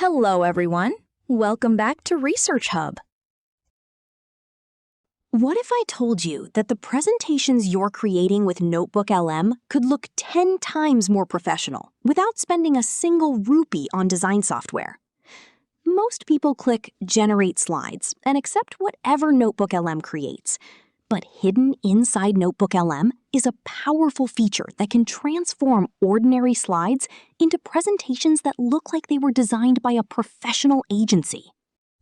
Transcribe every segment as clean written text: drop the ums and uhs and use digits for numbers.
Hello, everyone. Welcome back to Research Hub. What if I told you that the presentations you're creating with NotebookLM could look 10 times more professional without spending a single rupee on design software? Most people click Generate Slides and accept whatever NotebookLM creates. But hidden inside NotebookLM is a powerful feature that can transform ordinary slides into presentations that look like they were designed by a professional agency.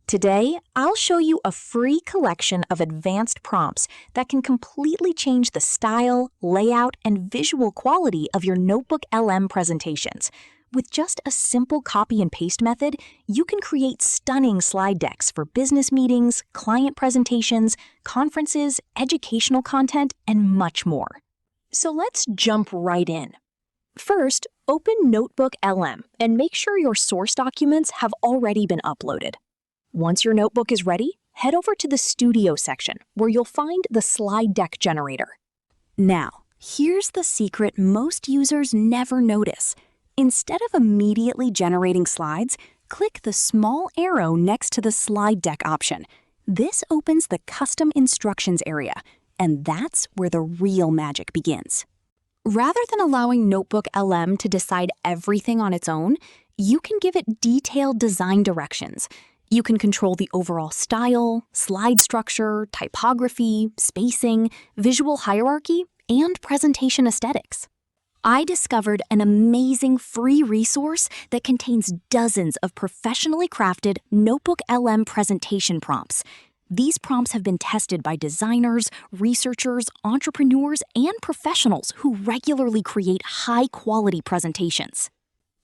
Today, I'll show you a free collection of advanced prompts that can completely change the style, layout, and visual quality of your NotebookLM presentations. With just a simple copy and paste method, you can create stunning slide decks for business meetings, client presentations, conferences, educational content, and much more. So let's jump right in. First, open NotebookLM and make sure your source documents have already been uploaded. Once your notebook is ready, head over to the Studio section where you'll find the slide deck generator. Now, here's the secret most users never notice. Instead of immediately generating slides, click the small arrow next to the slide deck option. This opens the custom instructions area, and that's where the real magic begins. Rather than allowing NotebookLM to decide everything on its own, you can give it detailed design directions. You can control the overall style, slide structure, typography, spacing, visual hierarchy, and presentation aesthetics. I discovered an amazing free resource that contains dozens of professionally crafted NotebookLM presentation prompts. These prompts have been tested by designers, researchers, entrepreneurs, and professionals who regularly create high-quality presentations.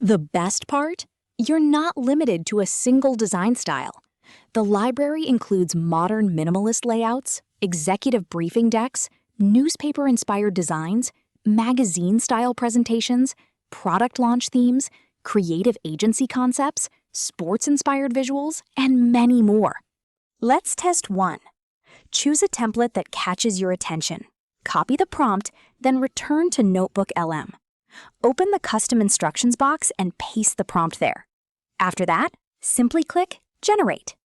The best part? You're not limited to a single design style. The library includes modern minimalist layouts, executive briefing decks, newspaper-inspired designs, magazine-style presentations, product launch themes, creative agency concepts, sports-inspired visuals, and many more. Let's test one. Choose a template that catches your attention. Copy the prompt, then return to NotebookLM. Open the custom instructions box and paste the prompt there. After that, simply click Generate.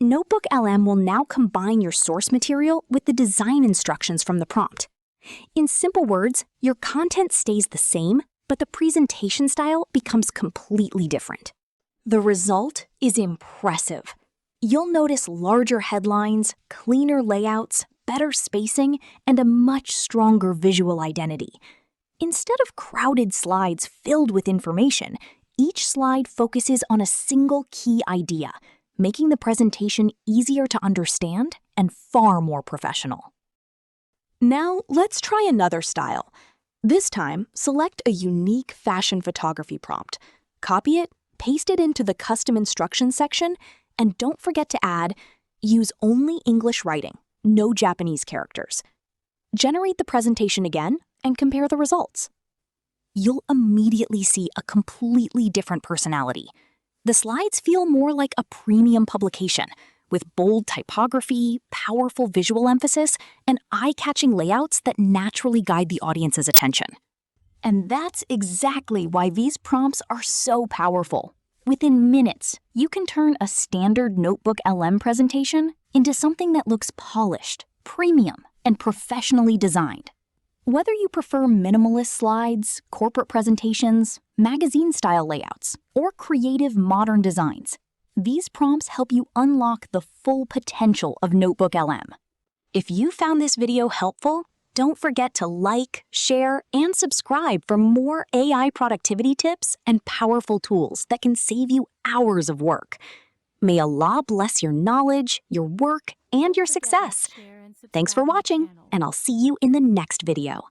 NotebookLM will now combine your source material with the design instructions from the prompt. In simple words, your content stays the same, but the presentation style becomes completely different. The result is impressive. You'll notice larger headlines, cleaner layouts, better spacing, and a much stronger visual identity. Instead of crowded slides filled with information, each slide focuses on a single key idea, making the presentation easier to understand and far more professional. Now, let's try another style. This time, select a unique fashion photography prompt. Copy it, paste it into the custom instructions section, and don't forget to add, use only English writing, no Japanese characters. Generate the presentation again and compare the results. You'll immediately see a completely different personality. The slides feel more like a premium publication, with bold typography, powerful visual emphasis, and eye-catching layouts that naturally guide the audience's attention. And that's exactly why these prompts are so powerful. Within minutes, you can turn a standard NotebookLM presentation into something that looks polished, premium, and professionally designed. Whether you prefer minimalist slides, corporate presentations, magazine-style layouts, or creative modern designs, these prompts help you unlock the full potential of NotebookLM. If you found this video helpful, don't forget to like, share, and subscribe for more AI productivity tips and powerful tools that can save you hours of work. May Allah bless your knowledge, your work, and your success. Thanks for watching, and I'll see you in the next video.